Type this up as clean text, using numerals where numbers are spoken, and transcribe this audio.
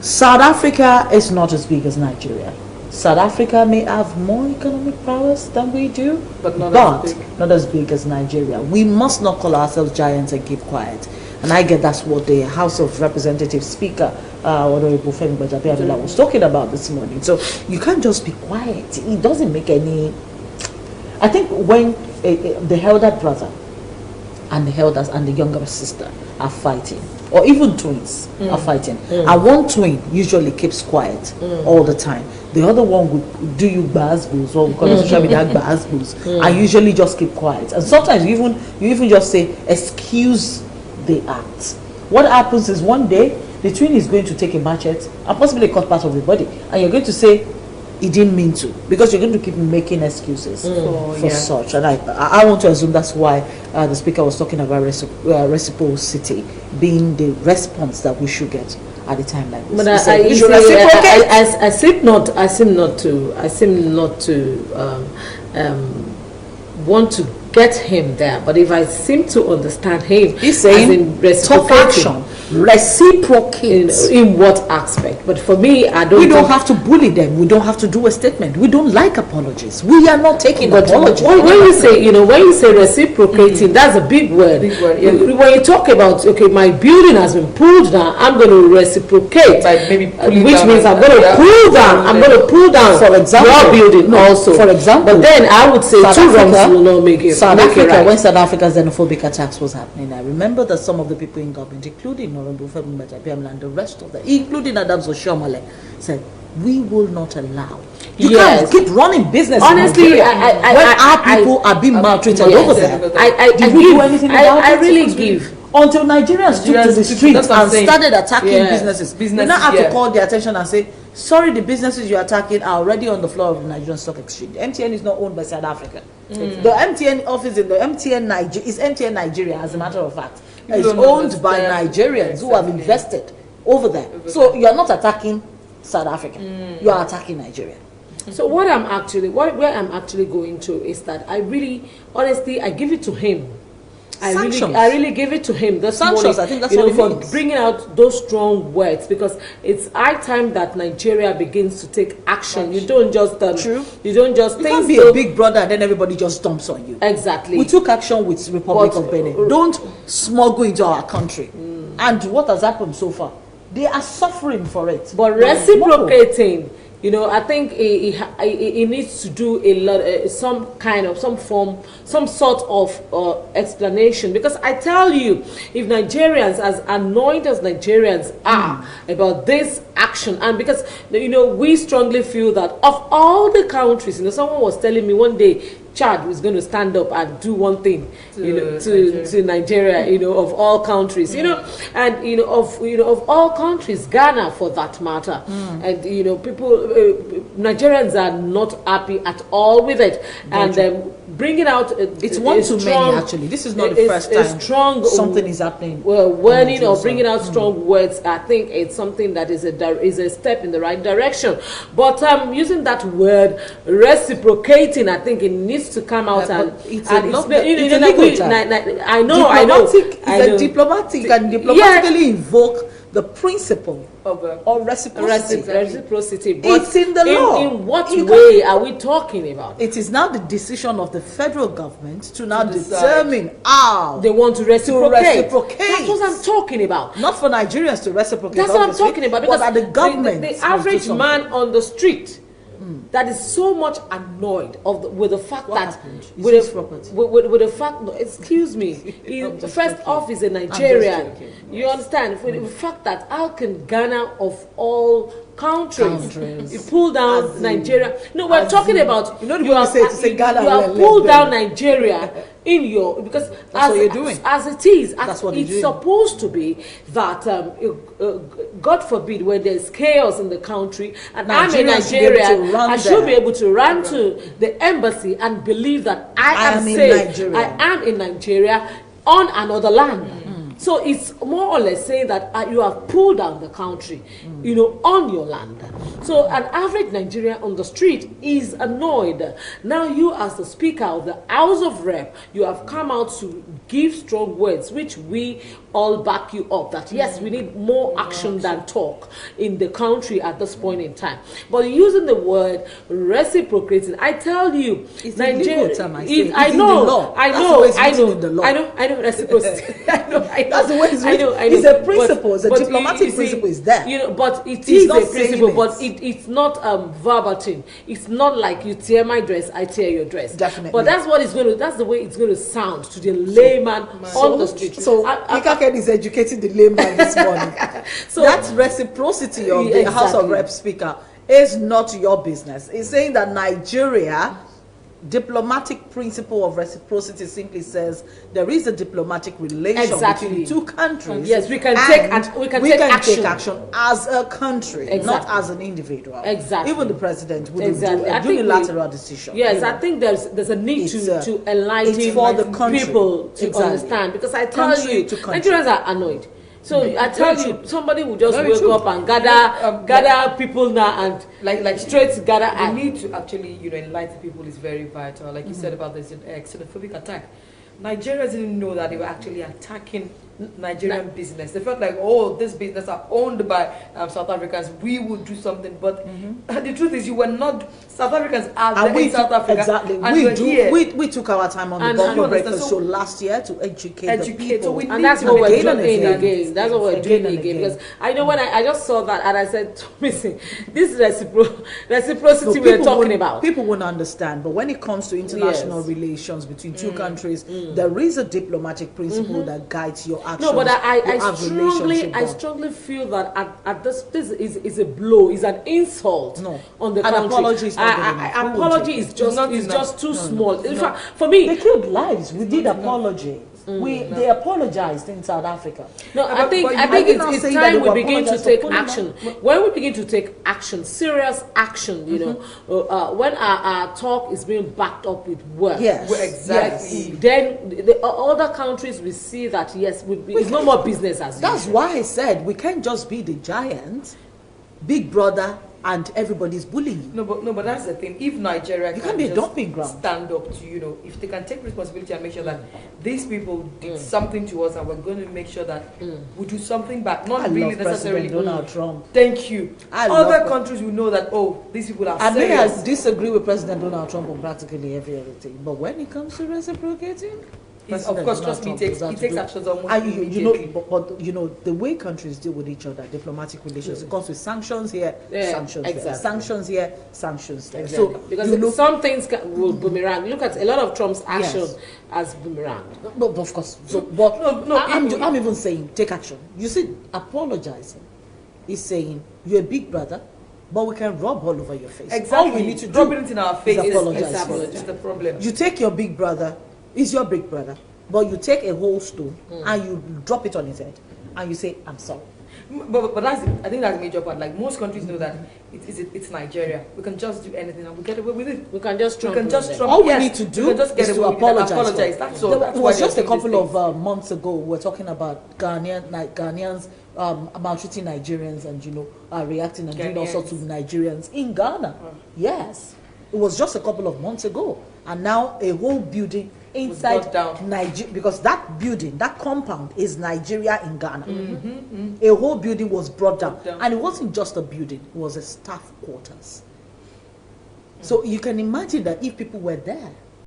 South Africa is not as big as Nigeria. South Africa may have more economic prowess than we do, but not as big as Nigeria. We must not call ourselves giants and keep quiet. And I get that's what the House of Representatives Speaker, Honorable Femi Gbajabiamila, was talking about this morning. So you can't just be quiet. It doesn't make any... I think when the elder brother and the elders and the younger sister are fighting, or even twins are fighting, and one twin usually keeps quiet all the time. The other one would do you basbos, or call social media basbos, and usually just keep quiet. And sometimes you even just say, excuse the act. What happens is one day the twin is going to take a machete and possibly cut part of the body, and you're going to say he didn't mean to, because you're going to keep making excuses for such. And I want to assume that's why the speaker was talking about reciprocity being the response that we should get at a time like this. But I seem not to want to get him there. But if I seem to understand him, he's saying talk action, reciprocate. In what aspect? But for me, we don't have to bully them. We don't have to do a statement. We don't like apologies. We are not taking apologies. When you say reciprocating, that's a big word. When you talk about, okay, my building has been pulled down, I'm going to reciprocate, which means I'm going to pull down. I'm going to pull down, for example, your building also. For example, but then I would say two wrongs will not make it. South Africa, when South Africa's xenophobic attacks was happening, I remember that some of the people in government, including Honorable Femi Gbajabiamila and the rest of them, including Adams Oshiomhole, said, we will not allow. You can't keep running business. Honestly, when our people are being maltreated over there, did we do anything about it? I really give. Until Nigerians took to the streets and started attacking businesses. You now have to call their attention and say, sorry, the businesses you're attacking are already on the floor of the Nigerian Stock Exchange. MTN is not owned by South Africa. The MTN office in the MTN Nigeria, as a matter of fact. It's owned by Nigerians who have invested over there. So you are not attacking South Africa. You are attacking Nigeria. So where I'm actually going to is that I really, honestly, I give it to him. I really give it to him this morning. I think that's what for bringing out those strong words, because it's high time that Nigeria begins to take action. You don't just You don't just. You can't be a big brother and then everybody just dumps on you. Exactly. We took action with Republic of Benin. Don't smuggle into our country. And what has happened so far? They are suffering for it. But reciprocating. I think he needs to do a lot, some sort of explanation. Because I tell you, if Nigerians, as annoyed as Nigerians are about this action, and because we strongly feel that of all the countries, someone was telling me one day, Chad was going to stand up and do one thing, to Nigeria, of all countries, and of all countries, Ghana for that matter, and people, Nigerians are not happy at all with it, and bringing out it's one too many. Actually, this is not the first time something is happening. Well, warning or bringing out strong words, I think it's something that is a step in the right direction. But using that word reciprocating, I think it needs to come out it's a legal term. I know. It's diplomatic. You can diplomatically invoke the principle of reciprocity. But it's in the law. In what way are we talking about? It is now the decision of the federal government to now determine how they want to reciprocate. That's what I'm talking about. Not for Nigerians to reciprocate. That's what I'm talking about. Because at the government, the average man on the street that is so much annoyed with the fact with the fact. No, excuse me. First off, is a Nigerian. You understand? With the fact that how can Ghana of all countries you pull down Nigeria? No, we're talking about you have pulled down Nigeria in your, because that's what you're doing. As it is, that's what it's supposed to be that God forbid, when there's chaos in the country and I'm in Nigeria, I should be able to run to the embassy and believe that I am safe. I am in Nigeria on another land. So it's more or less saying that you have pulled down the country, you know, on your land. So an average Nigerian on the street is annoyed. Now you, as the Speaker of the House of Rep, you have come out to give strong words, which we all back you up, that yes, we need more action than talk in the country at this point in time. But using the word reciprocating, I tell you, it's Nigeria, I know reciprocity. I know. That's the way it's written. I know. It's a principle. It's a diplomatic principle. Is there? You know, but it is a principle. But it's not verbatim. It's not like you tear my dress, I tear your dress. Definitely. But that's what it's going to. That's the way it's going to sound to the layman on the street. So Ikaken is educating the layman this morning. So that reciprocity of the House of Rep Speaker is not your business. It's saying that Nigeria. Diplomatic principle of reciprocity simply says there is a diplomatic relation between two countries. Yes, we can take action as a country, not as an individual. Exactly. Even the president would do a unilateral decision. Yes, I think there's a need to enlighten for the people to understand, because I tell you, Nigerians are annoyed. So I tell you, somebody will just wake up and gather people now and like straight gather. The need to actually, you know, enlighten people is very vital. Like you said about this xenophobic attack, Nigerians didn't know that they were actually attacking Nigerian business. They felt like, oh, this business are owned by South Africans, we would do something. But the truth is, you were not. South Africans are in South Africa. Exactly. We took our time on the Bongo Breakfast show last year to educate the people. So and that's what we're doing again. That's what we're doing again. Because I know when I just saw that and I said, missing this reciprocity we're talking about. People won't understand. But when it comes to international relations between two countries, there is a diplomatic principle that guides your actions. No, but I strongly feel that at this is a blow, is an insult on the country. Apology is just too small. In fact, for me, they killed lives. We did apology. They apologized in South Africa. No, I think it's time we begin to take action. When we begin to take action, serious action, you know, when our talk is being backed up with work, exactly. Then the other countries will see that it's no more business as usual. That's why I said we can't just be the giant, big brother, and everybody's bullying you. No, but that's the thing. If Nigeria can be a dumping ground, stand up to, you know, if they can take responsibility and make sure that these people did something to us, and we're going to make sure that we do something back. Not really necessarily Donald Trump. Thank you. Other countries will know that, oh, these people are serious. I disagree with President Donald Trump on practically everything, but when it comes to reciprocating, of course, trust me, he takes actions almost immediately. But you know, the way countries deal with each other, diplomatic relations, it comes with sanctions here, sanctions there, sanctions here, sanctions there. Exactly. So because some things will boomerang. Look at a lot of Trump's action as boomerang. But of course, I'm even saying take action. You see, apologizing is saying you're a big brother, but we can rub all over your face. Exactly. All we need to do rubbing it in our face is apologize. Is the problem. You take your big brother. Is your big brother, but you take a whole stone and you drop it on his head and you say, I'm sorry. But I think that's a major part. Like most countries know that it's Nigeria. We can just do anything and we get away with it. We can just trump. All we need to do is to apologize. That's all. It was just a couple of months ago. We're talking about Ghanaians maltreating Nigerians and reacting and doing all sorts of Nigerians in Ghana. Yes, it was just a couple of months ago, and now a whole building inside Nigeria, because that building, that compound is Nigeria in Ghana. A whole building was brought down, and it wasn't just a building, it was a staff quarters. So you can imagine that if people were there,